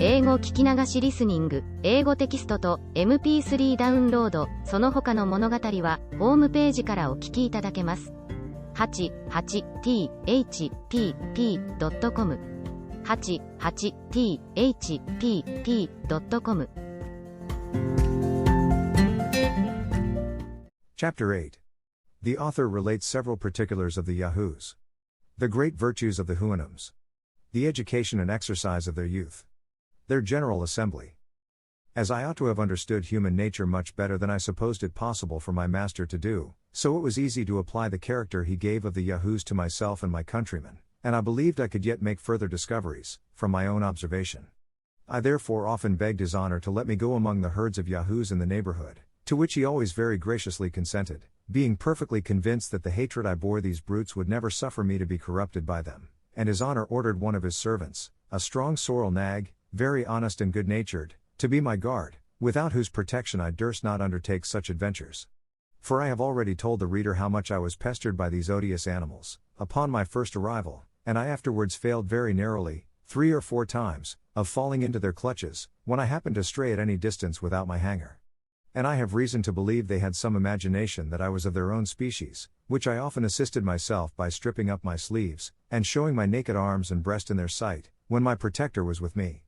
英語聞き流しリスニング、英語テキストと MP3 ダウンロード、その他の物語はホームページからお聞きいただけます。Ch8Thank.com Ch8Thank.com Chapter 8. The author relates several particulars of the Yahoos. The great virtues of the Houyhnhnms. The education and exercise of their youth. Their general assembly. As I ought to have understood human nature much better than I supposed it possible for my master to do, so it was easy to apply the character he gave of the Yahoos to myself and my countrymen, and I believed I could yet make further discoveries, from my own observation. I therefore often begged his honor to let me go among the herds of Yahoos in the neighborhood, to which he always very graciously consented, being perfectly convinced that the hatred I bore these brutes would never suffer me to be corrupted by them, and his honor ordered one of his servants, a strong sorrel nag, very honest and good-natured, to be my guard, without whose protection I durst not undertake such adventures. For I have already told the reader how much I was pestered by these odious animals, upon my first arrival, and I afterwards failed very narrowly, 3 or 4 times, of falling into their clutches, when I happened to stray at any distance without my hanger. And I have reason to believe they had some imagination that I was of their own species, which I often assisted myself by stripping up my sleeves, and showing my naked arms and breast in their sight, when my protector was with me.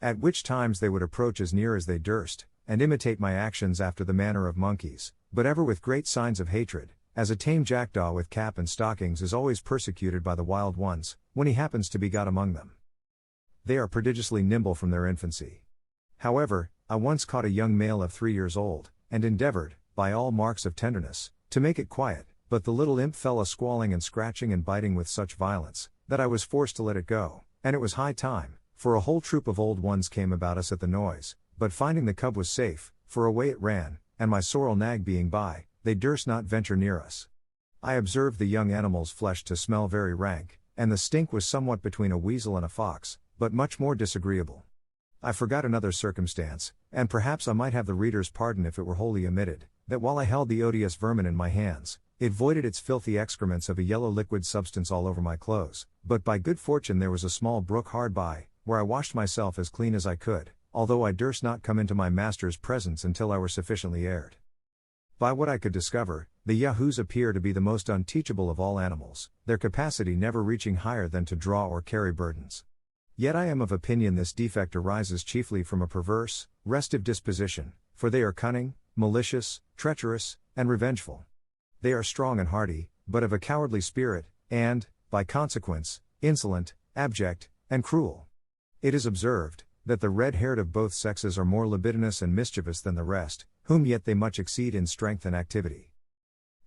At which times they would approach as near as they durst, and imitate my actions after the manner of monkeys, but ever with great signs of hatred, as a tame jackdaw with cap and stockings is always persecuted by the wild ones, when he happens to be got among them. They are prodigiously nimble from their infancy. However, I once caught a young male of 3 years old, and endeavored, by all marks of tenderness, to make it quiet, but the little imp fell a-squalling and scratching and biting with such violence, that I was forced to let it go, and it was high time, for a whole troop of old ones came about us at the noise, but finding the cub was safe, for away it ran, and my sorrel nag being by, they durst not venture near us. I observed the young animal's flesh to smell very rank, and the stink was somewhat between a weasel and a fox, but much more disagreeable. I forgot another circumstance, and perhaps I might have the reader's pardon if it were wholly omitted, that while I held the odious vermin in my hands, it voided its filthy excrements of a yellow liquid substance all over my clothes, but by good fortune there was a small brook hard by, where I washed myself as clean as I could, although I durst not come into my master's presence until I were sufficiently aired. By what I could discover, the Yahoos appear to be the most unteachable of all animals, their capacity never reaching higher than to draw or carry burdens. Yet I am of opinion this defect arises chiefly from a perverse, restive disposition, for they are cunning, malicious, treacherous, and revengeful. They are strong and hardy, but of a cowardly spirit, and, by consequence, insolent, abject, and cruel. It is observed, that the red-haired of both sexes are more libidinous and mischievous than the rest, whom yet they much exceed in strength and activity.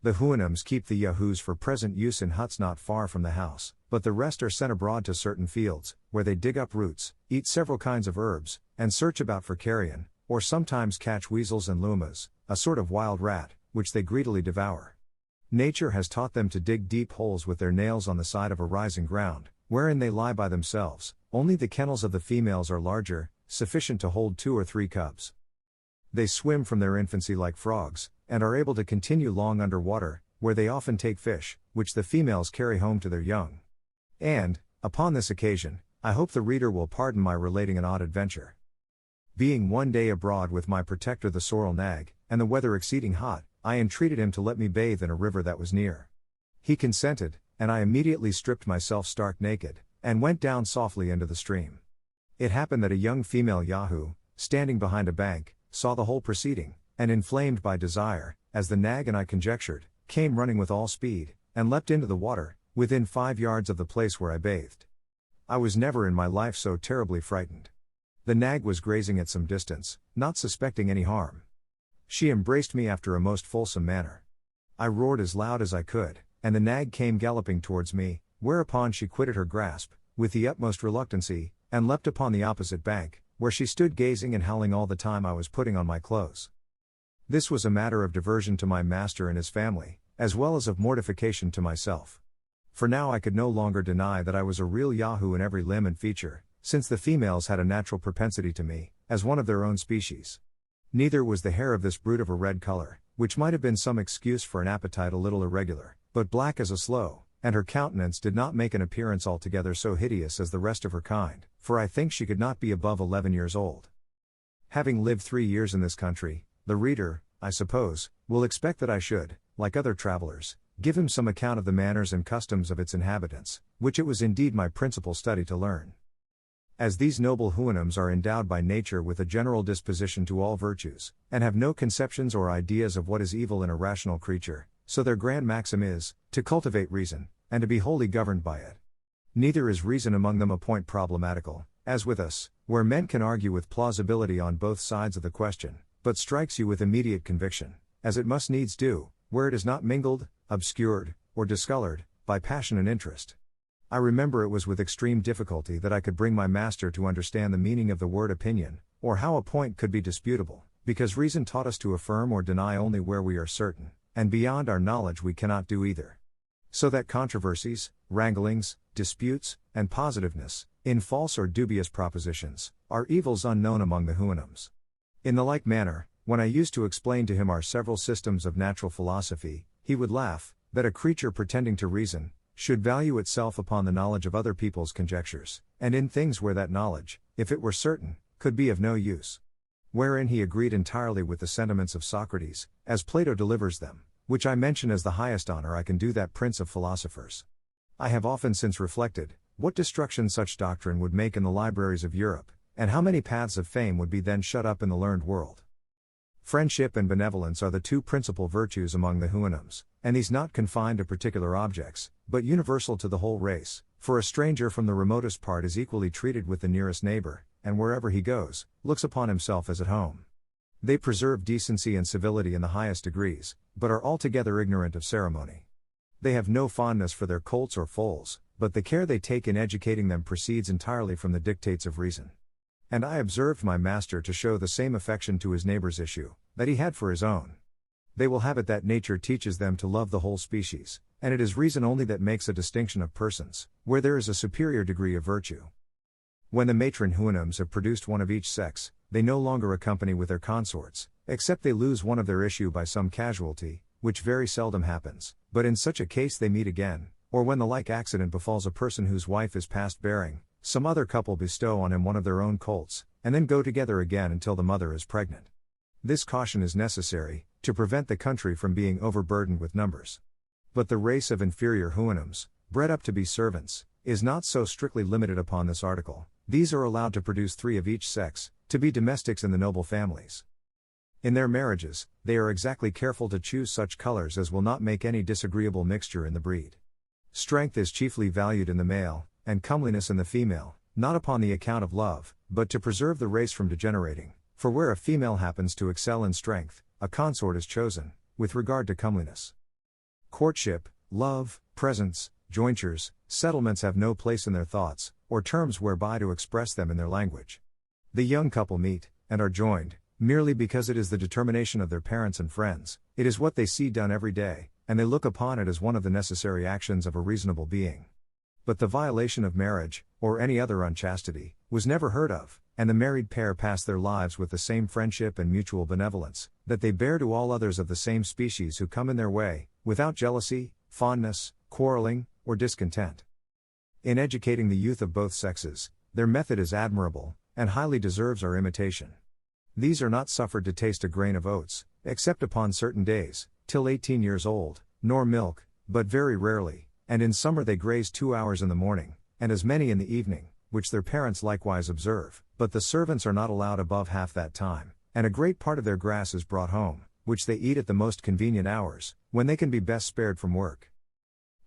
The Houyhnhnms keep the Yahoos for present use in huts not far from the house, but the rest are sent abroad to certain fields, where they dig up roots, eat several kinds of herbs, and search about for carrion, or sometimes catch weasels and lumas, a sort of wild rat, which they greedily devour. Nature has taught them to dig deep holes with their nails on the side of a rising ground, wherein they lie by themselves, only the kennels of the females are larger, sufficient to hold 2 or 3 cubs. They swim from their infancy like frogs, and are able to continue long under water, where they often take fish, which the females carry home to their young. And, upon this occasion, I hope the reader will pardon my relating an odd adventure. Being one day abroad with my protector the sorrel nag, and the weather exceeding hot, I entreated him to let me bathe in a river that was near. He consented, and I immediately stripped myself stark naked, and went down softly into the stream. It happened that a young female Yahoo, standing behind a bank, saw the whole proceeding, and inflamed by desire, as the nag and I conjectured, came running with all speed, and leapt into the water, within 5 yards of the place where I bathed. I was never in my life so terribly frightened. The nag was grazing at some distance, not suspecting any harm. She embraced me after a most fulsome manner. I roared as loud as I could, and the nag came galloping towards me, whereupon she quitted her grasp, with the utmost reluctancy, and leapt upon the opposite bank, where she stood gazing and howling all the time I was putting on my clothes. This was a matter of diversion to my master and his family, as well as of mortification to myself. For now I could no longer deny that I was a real Yahoo in every limb and feature, since the females had a natural propensity to me, as one of their own species. Neither was the hair of this brute of a red color, which might have been some excuse for an appetite a little irregular, but black as a sloe, and her countenance did not make an appearance altogether so hideous as the rest of her kind, for I think she could not be above 11 years old. Having lived 3 years in this country, the reader, I suppose, will expect that I should, like other travelers, give him some account of the manners and customs of its inhabitants, which it was indeed my principal study to learn. As these noble Houyhnhnms are endowed by nature with a general disposition to all virtues, and have no conceptions or ideas of what is evil in a rational creature, so their grand maxim is, to cultivate reason, and to be wholly governed by it. Neither is reason among them a point problematical, as with us, where men can argue with plausibility on both sides of the question, but strikes you with immediate conviction, as it must needs do, where it is not mingled, obscured, or discolored, by passion and interest. I remember it was with extreme difficulty that I could bring my master to understand the meaning of the word opinion, or how a point could be disputable, because reason taught us to affirm or deny only where we are certain, and beyond our knowledge we cannot do either. So that controversies, wranglings, disputes, and positiveness, in false or dubious propositions, are evils unknown among the Houyhnhnms. In the like manner, when I used to explain to him our several systems of natural philosophy, he would laugh, that a creature pretending to reason, should value itself upon the knowledge of other people's conjectures, and in things where that knowledge, if it were certain, could be of no use. Wherein he agreed entirely with the sentiments of Socrates, as Plato delivers them, which I mention as the highest honor I can do that prince of philosophers. I have often since reflected, what destruction such doctrine would make in the libraries of Europe, and how many paths of fame would be then shut up in the learned world. Friendship and benevolence are the two principal virtues among the Houyhnhnms, and these not confined to particular objects, but universal to the whole race, for a stranger from the remotest part is equally treated with the nearest neighbor, and wherever he goes, looks upon himself as at home. They preserve decency and civility in the highest degrees, but are altogether ignorant of ceremony. They have no fondness for their colts or foals, but the care they take in educating them proceeds entirely from the dictates of reason. And I observed my master to show the same affection to his neighbor's issue, that he had for his own. They will have it that nature teaches them to love the whole species, and it is reason only that makes a distinction of persons, where there is a superior degree of virtue. When the matron Houyhnhnms have produced one of each sex, they no longer accompany with their consorts, except they lose one of their issue by some casualty, which very seldom happens, but in such a case they meet again, or when the like accident befalls a person whose wife is past bearing, some other couple bestow on him one of their own colts, and then go together again until the mother is pregnant. This caution is necessary, to prevent the country from being overburdened with numbers. But the race of inferior Houyhnhnms, bred up to be servants, is not so strictly limited upon this article. These are allowed to produce 3 of each sex, to be domestics in the noble families. In their marriages, they are exactly careful to choose such colors as will not make any disagreeable mixture in the breed. Strength is chiefly valued in the male, and comeliness in the female, not upon the account of love, but to preserve the race from degenerating, for where a female happens to excel in strength, a consort is chosen, with regard to comeliness. Courtship, love, presents, jointures, settlements have no place in their thoughts, or terms whereby to express them in their language. The young couple meet, and are joined, merely because it is the determination of their parents and friends, it is what they see done every day, and they look upon it as one of the necessary actions of a reasonable being. But the violation of marriage, or any other unchastity, was never heard of, and the married pair pass their lives with the same friendship and mutual benevolence, that they bear to all others of the same species who come in their way, without jealousy, fondness, quarreling, or discontent. In educating the youth of both sexes, their method is admirable, and highly deserves our imitation. These are not suffered to taste a grain of oats, except upon certain days, till 18 years old, nor milk, but very rarely, and in summer they graze 2 hours in the morning, and as many in the evening, which their parents likewise observe, but the servants are not allowed above half that time, and a great part of their grass is brought home, which they eat at the most convenient hours, when they can be best spared from work.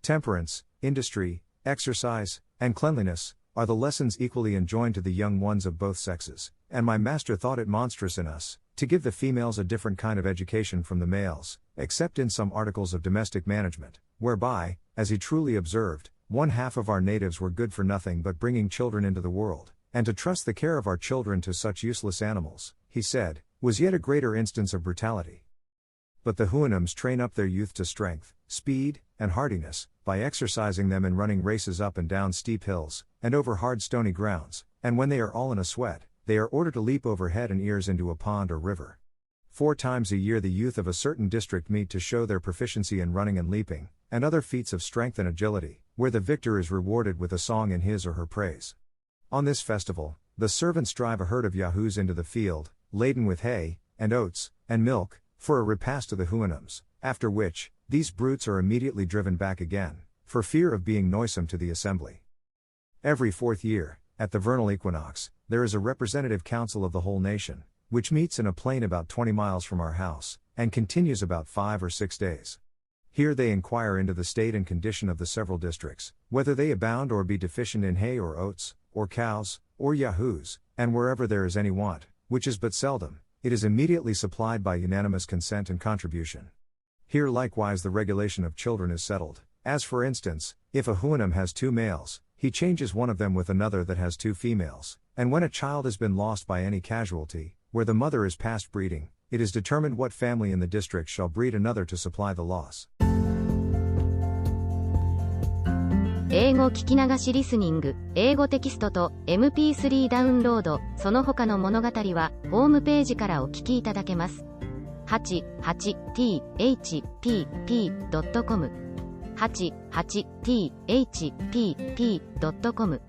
Temperance, industry, exercise, and cleanliness, are the lessons equally enjoined to the young ones of both sexes, and my master thought it monstrous in us, to give the females a different kind of education from the males, except in some articles of domestic management, whereby, as he truly observed, 1/2 of our natives were good for nothing but bringing children into the world, and to trust the care of our children to such useless animals, he said, was yet a greater instance of brutality. But the Houyhnhnms train up their youth to strength, speed, and hardiness, by exercising them in running races up and down steep hills, and over hard stony grounds, and when they are all in a sweat, they are ordered to leap over head and ears into a pond or river. 4 times a year the youth of a certain district meet to show their proficiency in running and leaping, and other feats of strength and agility, where the victor is rewarded with a song in his or her praise. On this festival, the servants drive a herd of yahoos into the field, laden with hay, and oats, and milk, for a repast to the Houyhnhnms, after which, these brutes are immediately driven back again, for fear of being noisome to the assembly. Every 4th year, at the vernal equinox, there is a representative council of the whole nation, which meets in a plain about 20 miles from our house, and continues about 5 or 6 days. Here they inquire into the state and condition of the several districts, whether they abound or be deficient in hay or oats, or cows, or yahoos, and wherever there is any want, which is but seldom, it is immediately supplied by unanimous consent and contribution. Here likewise the regulation of children is settled, as for instance, if a Houyhnhnm has 2 males, he changes one of them with another that has 2 females, and when a child has been lost by any casualty, where the mother is past breeding, it is determined what family in the district shall breed another to supply the loss. 英語聞き流しリスニング、英語テキストと MP3 ダウンロード、その他の物語はホームページからお聞きいただけます。Ch8Thank You.com